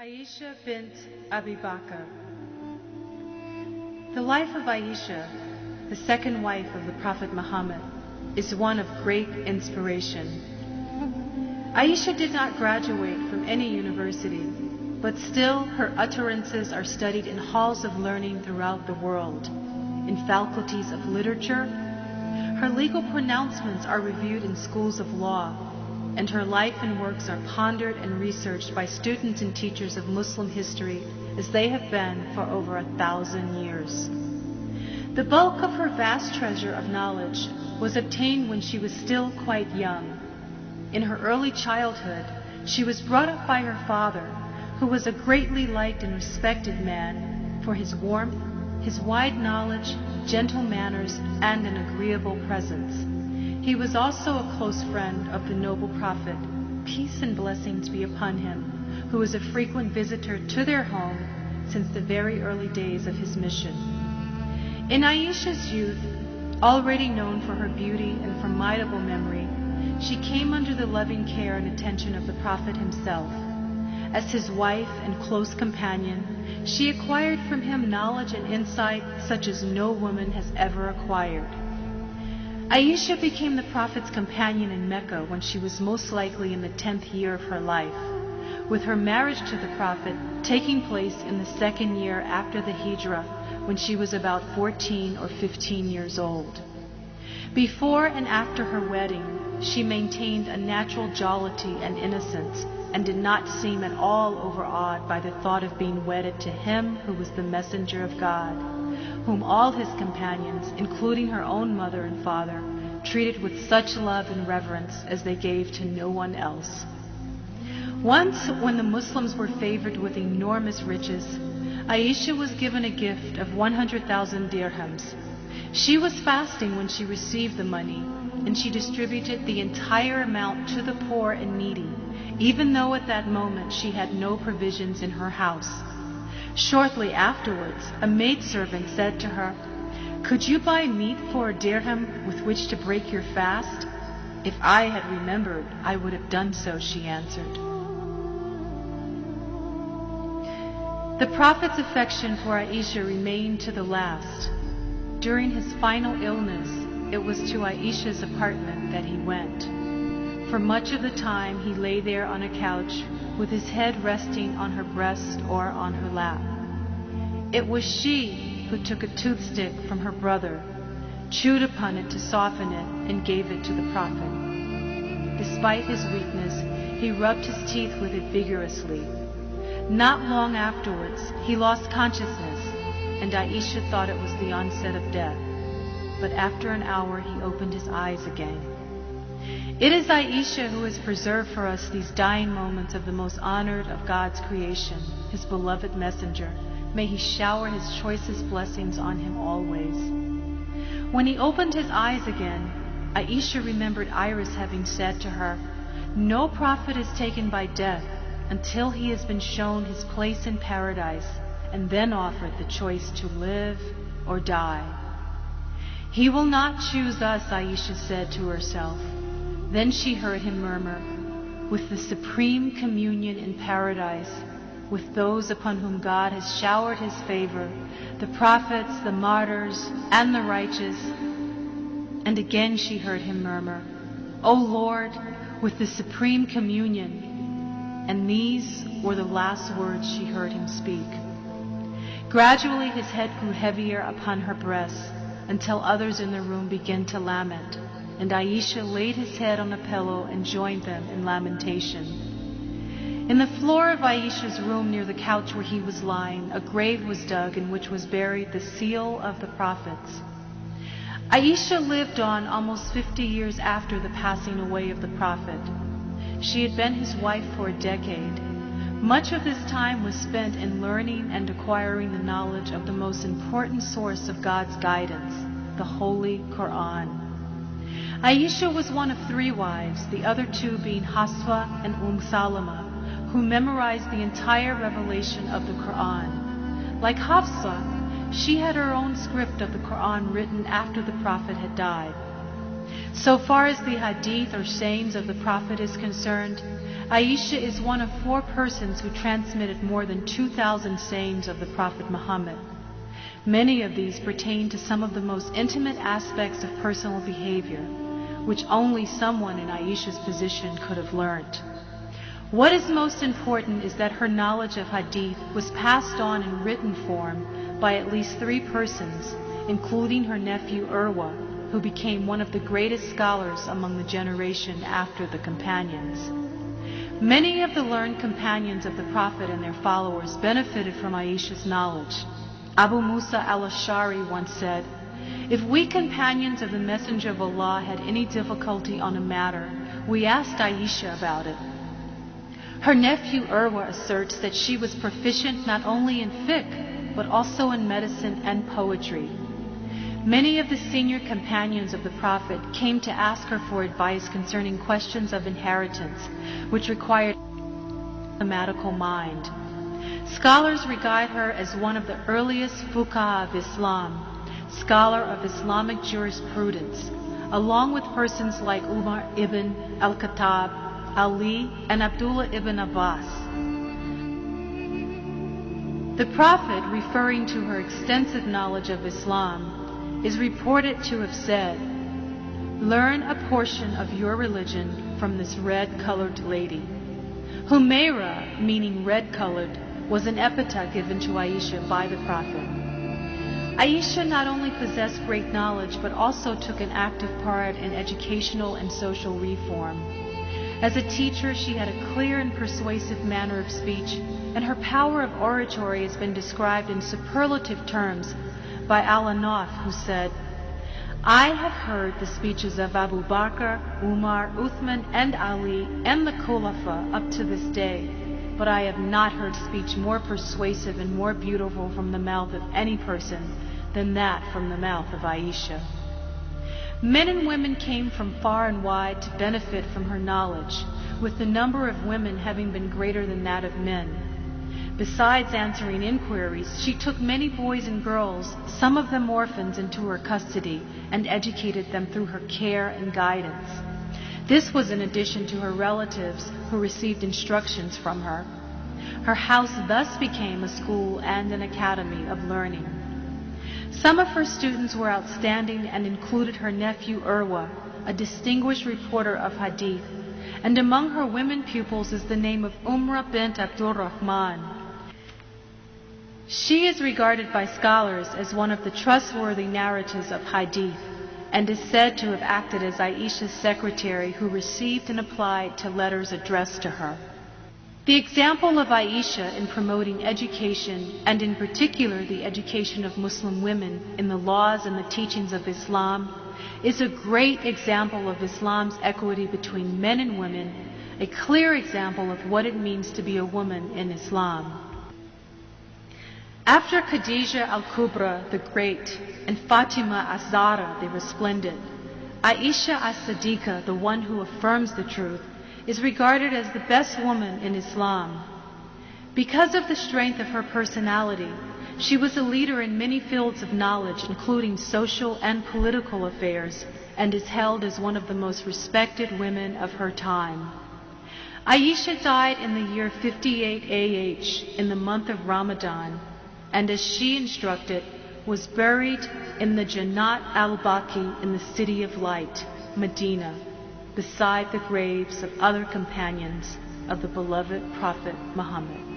Aisha bint Abi Bakr. The life of Aisha, the second wife of the Prophet Muhammad, is one of great inspiration. Aisha did not graduate from any university, but still her utterances are studied in halls of learning throughout the world, in faculties of literature. Her legal pronouncements are reviewed in schools of law, and her life and works are pondered and researched by students and teachers of Muslim history as they have been for over 1,000 years. The bulk of her vast treasure of knowledge was obtained when she was still quite young. In her early childhood, she was brought up by her father, who was a greatly liked and respected man for his warmth, his wide knowledge, gentle manners, and an agreeable presence. He was also a close friend of the noble Prophet, peace and blessings be upon him, who was a frequent visitor to their home since the very early days of his mission. In Aisha's youth, already known for her beauty and formidable memory, she came under the loving care and attention of the Prophet himself. As his wife and close companion, she acquired from him knowledge and insight such as no woman has ever acquired. Aisha became the Prophet's companion in Mecca when she was most likely in the 10th year of her life, with her marriage to the Prophet taking place in the second year after the Hijrah, when she was about 14 or 15 years old. Before and after her wedding, she maintained a natural jollity and innocence, and did not seem at all overawed by the thought of being wedded to him who was the messenger of God, whom all his companions, including her own mother and father, treated with such love and reverence as they gave to no one else. Once, when the Muslims were favored with enormous riches, Aisha was given a gift of 100,000 dirhams. She was fasting when she received the money, and she distributed the entire amount to the poor and needy, even though at that moment she had no provisions in her house. Shortly afterwards, a maidservant said to her, "Could you buy meat for a dirham with which to break your fast?" "If I had remembered, I would have done so," she answered. The Prophet's affection for Aisha remained to the last. During his final illness, it was to Aisha's apartment that he went. For much of the time, he lay there on a couch with his head resting on her breast or on her lap. It was she who took a toothstick from her brother, chewed upon it to soften it, and gave it to the Prophet. Despite his weakness, he rubbed his teeth with it vigorously. Not long afterwards, he lost consciousness, and Aisha thought it was the onset of death. But after an hour, he opened his eyes again. It is Aisha who has preserved for us these dying moments of the most honored of God's creation, his beloved messenger. May he shower his choicest blessings on him always. When he opened his eyes again, Aisha remembered Iris having said to her, "No prophet is taken by death until he has been shown his place in paradise and then offered the choice to live or die." "He will not choose us," Aisha said to herself. Then she heard him murmur, "With the supreme communion in paradise, with those upon whom God has showered his favor, the prophets, the martyrs, and the righteous." And again she heard him murmur, "O Lord, with the supreme communion." And these were the last words she heard him speak. Gradually his head grew heavier upon her breast, until others in the room began to lament, and Aisha laid his head on a pillow and joined them in lamentation. In the floor of Aisha's room near the couch where he was lying, a grave was dug in which was buried the seal of the prophets. Aisha lived on almost 50 years after the passing away of the Prophet. She had been his wife for a decade. Much of this time was spent in learning and acquiring the knowledge of the most important source of God's guidance, the Holy Quran. Aisha was one of 3 wives, the other 2 being Hafsa and Salama, who memorized the entire revelation of the Quran. Like Hafsa, she had her own script of the Quran written after the Prophet had died. So far as the hadith or sayings of the Prophet is concerned, Aisha is one of 4 persons who transmitted more than 2,000 sayings of the Prophet Muhammad. Many of these pertain to some of the most intimate aspects of personal behavior, which only someone in Aisha's position could have learned. What is most important is that her knowledge of hadith was passed on in written form by at least 3 persons, including her nephew Urwa, who became one of the greatest scholars among the generation after the companions. Many of the learned companions of the Prophet and their followers benefited from Aisha's knowledge. Abu Musa al-Ash'ari once said, "If we companions of the Messenger of Allah had any difficulty on a matter, we asked Aisha about it." Her nephew Urwa asserts that she was proficient not only in fiqh, but also in medicine and poetry. Many of the senior companions of the Prophet came to ask her for advice concerning questions of inheritance, which required a mathematical mind. Scholars regard her as one of the earliest fuqaha of Islam, scholar of Islamic jurisprudence, along with persons like Umar ibn al-Khattab, Ali, and Abdullah ibn Abbas. The Prophet, referring to her extensive knowledge of Islam, is reported to have said, "Learn a portion of your religion from this red-colored lady." Humaira, meaning red-colored, was an epithet given to Aisha by the Prophet. Aisha not only possessed great knowledge, but also took an active part in educational and social reform. As a teacher, she had a clear and persuasive manner of speech, and her power of oratory has been described in superlative terms by Al-Anaf, who said, "I have heard the speeches of Abu Bakr, Umar, Uthman, and Ali, and the Khulafa up to this day, but I have not heard speech more persuasive and more beautiful from the mouth of any person than that from the mouth of Aisha." Men and women came from far and wide to benefit from her knowledge, with the number of women having been greater than that of men. Besides answering inquiries, she took many boys and girls, some of them orphans, into her custody and educated them through her care and guidance. This was in addition to her relatives who received instructions from her. Her house thus became a school and an academy of learning. Some of her students were outstanding and included her nephew Urwa, a distinguished reporter of hadith, and among her women pupils is the name of Umrah bint Abdul Rahman. She is regarded by scholars as one of the trustworthy narrators of hadith, and is said to have acted as Aisha's secretary who received and applied to letters addressed to her. The example of Aisha in promoting education, and in particular the education of Muslim women in the laws and the teachings of Islam, is a great example of Islam's equity between men and women, a clear example of what it means to be a woman in Islam. After Khadija al-Kubra, the Great, and Fatima az-Zahra, the Resplendent, Aisha as-Siddiqa, the one who affirms the truth, is regarded as the best woman in Islam. Because of the strength of her personality, she was a leader in many fields of knowledge, including social and political affairs, and is held as one of the most respected women of her time. Aisha died in the year 58 AH in the month of Ramadan, and as she instructed, was buried in the Jannat al-Baqi in the City of Light, Medina, beside the graves of other companions of the beloved Prophet Muhammad.